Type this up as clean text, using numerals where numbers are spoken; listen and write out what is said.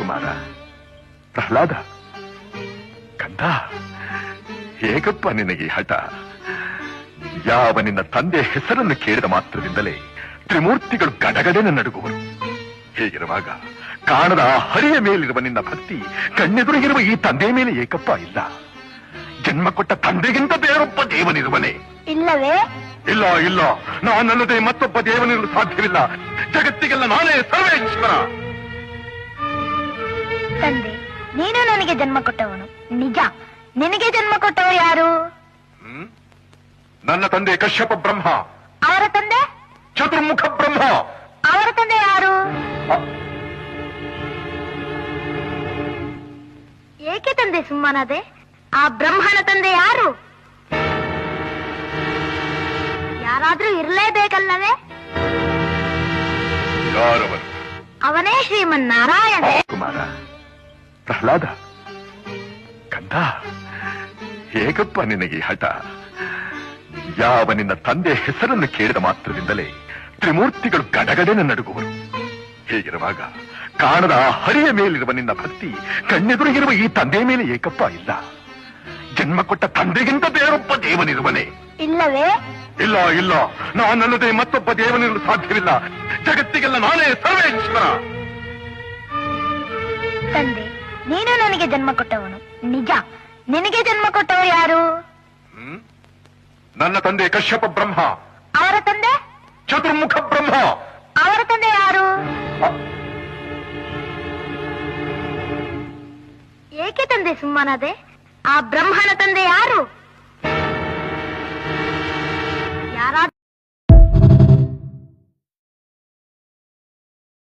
ಕುಮಾರ, ಪ್ರಹ್ಲಾದ, ಕಂದ, ಹೇಗಪ್ಪ ನಿನಗೆ ಹಠ? ಯಾವ ನಿನ್ನ ತಂದೆ ಹೆಸರನ್ನು ಕೇಳಿದ ಮಾತ್ರದಿಂದಲೇ ತ್ರಿಮೂರ್ತಿಗಳು ಗಡಗಡೆನ ನಡುಗುವರು. ಹೇಗಿರುವಾಗ ಕಾಣದ ಆ ಹರಿಯ ಮೇಲಿರುವ ನಿನ್ನ ಭಕ್ತಿ ಕಣ್ಣೆದುರಿಗಿರುವ ಈ ತಂದೆಯ ಮೇಲೆ ಏಕಪ್ಪ ಇಲ್ಲ. ಜನ್ಮ ಕೊಟ್ಟ ತಂದೆಗಿಂತ ಬೇರೊಬ್ಬ ದೇವನಿರುವನೇ? ಇಲ್ಲವೇ? ಇಲ್ಲ ಇಲ್ಲ, ನಾನಲ್ಲದೆ ಮತ್ತೊಬ್ಬ ದೇವನಿರಲು ಸಾಧ್ಯವಿಲ್ಲ. ಜಗತ್ತಿಗೆಲ್ಲ ನಾನೇ ಸರ್ವೇಶ್ವರ. ತಂದೆ, ನೀನು ನನಗೆ ಜನ್ಮ ಕೊಟ್ಟವನು ನಿಜ. ನಿನಗೆ ಜನ್ಮ ಕೊಟ್ಟವ ಯಾರು? ನನ್ನ ತಂದೆ ಕಶ್ಯಪ ಬ್ರಹ್ಮ. ಅವರ ತಂದೆ? ಚತುರ್ಮುಖ ಬ್ರಹ್ಮ. ಅವರ ತಂದೆ ಯಾರು? ಏಕೆ ತಂದೆ ಸುಮ್ಮನಾದೆ? ಆ ಬ್ರಹ್ಮನ ತಂದೆ ಯಾರು? ಯಾರಾದ್ರೂ ಇರಲೇಬೇಕಲ್ಲವೇ? ಯಾರವನು? ಅವನೇ ಶ್ರೀಮನ್ನಾರಾಯಣ. ಕುಮಾರ, ಪ್ರಹ್ಲಾದ, ಕಂದ, ಹೇಗಪ್ಪ ನಿನಗೆ ಹಠ? ಯಾವ ನಿನ್ನ ತಂದೆ ಹೆಸರನ್ನು ಕೇಳಿದ ಮಾತ್ರದಿಂದಲೇ ತ್ರಿಮೂರ್ತಿಗಳು ಗಡಗಡೆನ ನಡುಗುವರು. ಹೇಗಿರುವಾಗ ಕಾಣದ ಆ ಹರಿಯ ಮೇಲಿರುವ ನಿನ್ನ ಭಕ್ತಿ ಕಣ್ಣೆದುರಿಗಿರುವ ಈ ತಂದೆಯ ಮೇಲೆ ಏಕಪ್ಪ ಇಲ್ಲ. ಜನ್ಮ ಕೊಟ್ಟ ತಂದೆಗಿಂತ ಬೇರೊಬ್ಬ ದೇವನಿರುವನೇ? ಇಲ್ಲವೇ? ಇಲ್ಲ ಇಲ್ಲ, ನಾನಲ್ಲದೆ ಮತ್ತೊಬ್ಬ ದೇವನಿರಲು ಸಾಧ್ಯವಿಲ್ಲ. ಜಗತ್ತಿಗೆಲ್ಲ ನಾನೇ ಸರ್ವೇಶ್ವರ. ತಂದೆ, ನೀನು ನನಗೆ ಜನ್ಮ ಕೊಟ್ಟವನು ನಿಜ. ನಿನಗೆ ಜನ್ಮ ಕೊಟ್ಟವ ಯಾರು? ನನ್ನ ತಂದೆ ಕಶ್ಯಪ ಬ್ರಹ್ಮ. ಅವರ ತಂದೆ? ಚತುರ್ಮುಖ ಬ್ರಹ್ಮ. ಅವರ ತಂದೆ ಯಾರು? ಏಕೆ ತಂದೆ ಸುಮ್ಮನಾದೆ? ಆ ಬ್ರಹ್ಮನ ತಂದೆ ಯಾರು?